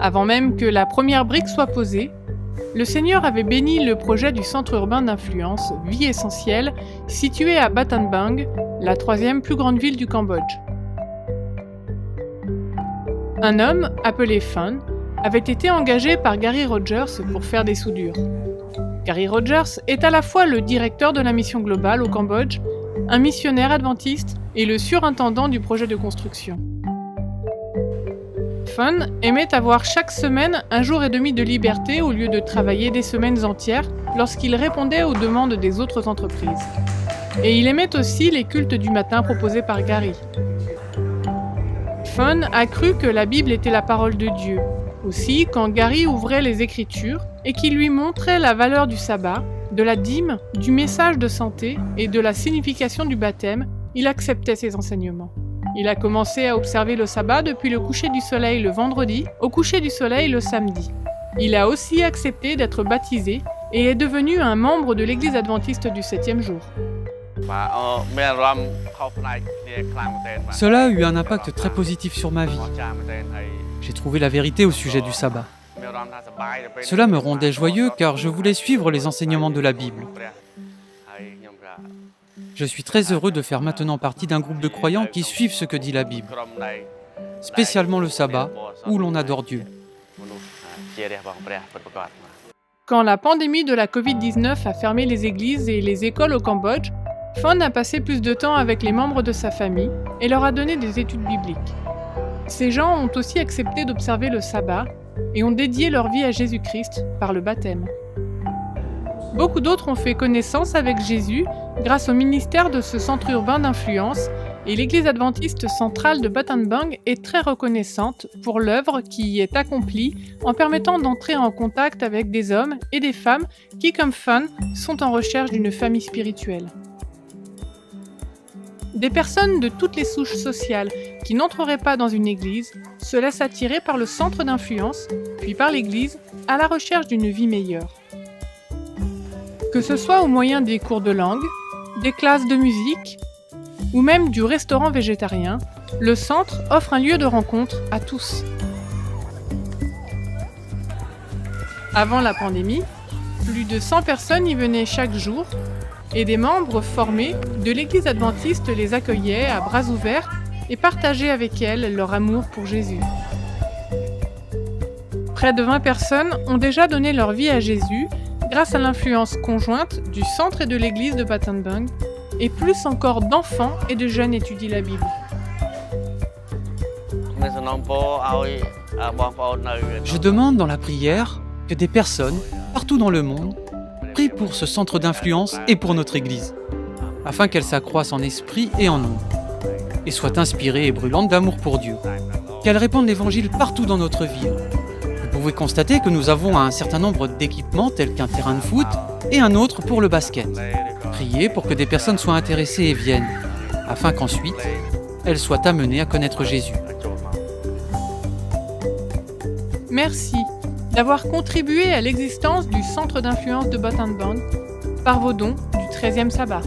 Avant même que la première brique soit posée, le Seigneur avait béni le projet du centre urbain d'influence Vie Essentielle, situé à Battambang, la 3e plus grande ville du Cambodge. Un homme, appelé Phon, avait été engagé par Gary Rogers pour faire des soudures. Gary Rogers est à la fois le directeur de la mission globale au Cambodge, un missionnaire adventiste et le surintendant du projet de construction. Phon aimait avoir chaque semaine un jour et demi de liberté au lieu de travailler des semaines entières lorsqu'il répondait aux demandes des autres entreprises. Et il aimait aussi les cultes du matin proposés par Gary. Phon a cru que la Bible était la parole de Dieu. Aussi, quand Gary ouvrait les Écritures et qu'il lui montrait la valeur du sabbat, de la dîme, du message de santé et de la signification du baptême, il acceptait ses enseignements. Il a commencé à observer le sabbat depuis le coucher du soleil le vendredi au coucher du soleil le samedi. Il a aussi accepté d'être baptisé et est devenu un membre de l'Église adventiste du 7e jour. Cela a eu un impact très positif sur ma vie. J'ai trouvé la vérité au sujet du sabbat. Cela me rendait joyeux car je voulais suivre les enseignements de la Bible. Je suis très heureux de faire maintenant partie d'un groupe de croyants qui suivent ce que dit la Bible, spécialement le sabbat, où l'on adore Dieu. Quand la pandémie de la Covid-19 a fermé les églises et les écoles au Cambodge, Phon a passé plus de temps avec les membres de sa famille et leur a donné des études bibliques. Ces gens ont aussi accepté d'observer le sabbat et ont dédié leur vie à Jésus-Christ par le baptême. Beaucoup d'autres ont fait connaissance avec Jésus grâce au ministère de ce centre urbain d'influence et l'Église adventiste centrale de Battambang est très reconnaissante pour l'œuvre qui y est accomplie en permettant d'entrer en contact avec des hommes et des femmes qui, comme Phon, sont en recherche d'une famille spirituelle. Des personnes de toutes les souches sociales qui n'entreraient pas dans une église se laissent attirer par le centre d'influence, puis par l'église, à la recherche d'une vie meilleure. Que ce soit au moyen des cours de langue, des classes de musique, ou même du restaurant végétarien, le centre offre un lieu de rencontre à tous. Avant la pandémie, plus de 100 personnes y venaient chaque jour, et des membres formés de l'Église adventiste les accueillaient à bras ouverts et partageaient avec elles leur amour pour Jésus. Près de 20 personnes ont déjà donné leur vie à Jésus grâce à l'influence conjointe du centre et de l'Église de Battambang, et plus encore d'enfants et de jeunes étudient la Bible. Je demande dans la prière que des personnes, partout dans le monde, prient pour ce centre d'influence et pour notre Église, afin qu'elle s'accroisse en esprit et en nombre, et soit inspirée et brûlante d'amour pour Dieu, qu'elle répande l'Évangile partout dans notre ville. Vous pouvez constater que nous avons un certain nombre d'équipements tels qu'un terrain de foot et un autre pour le basket. Priez pour que des personnes soient intéressées et viennent, afin qu'ensuite, elles soient amenées à connaître Jésus. Merci d'avoir contribué à l'existence du centre d'influence de Battambang par vos dons du 13e sabbat.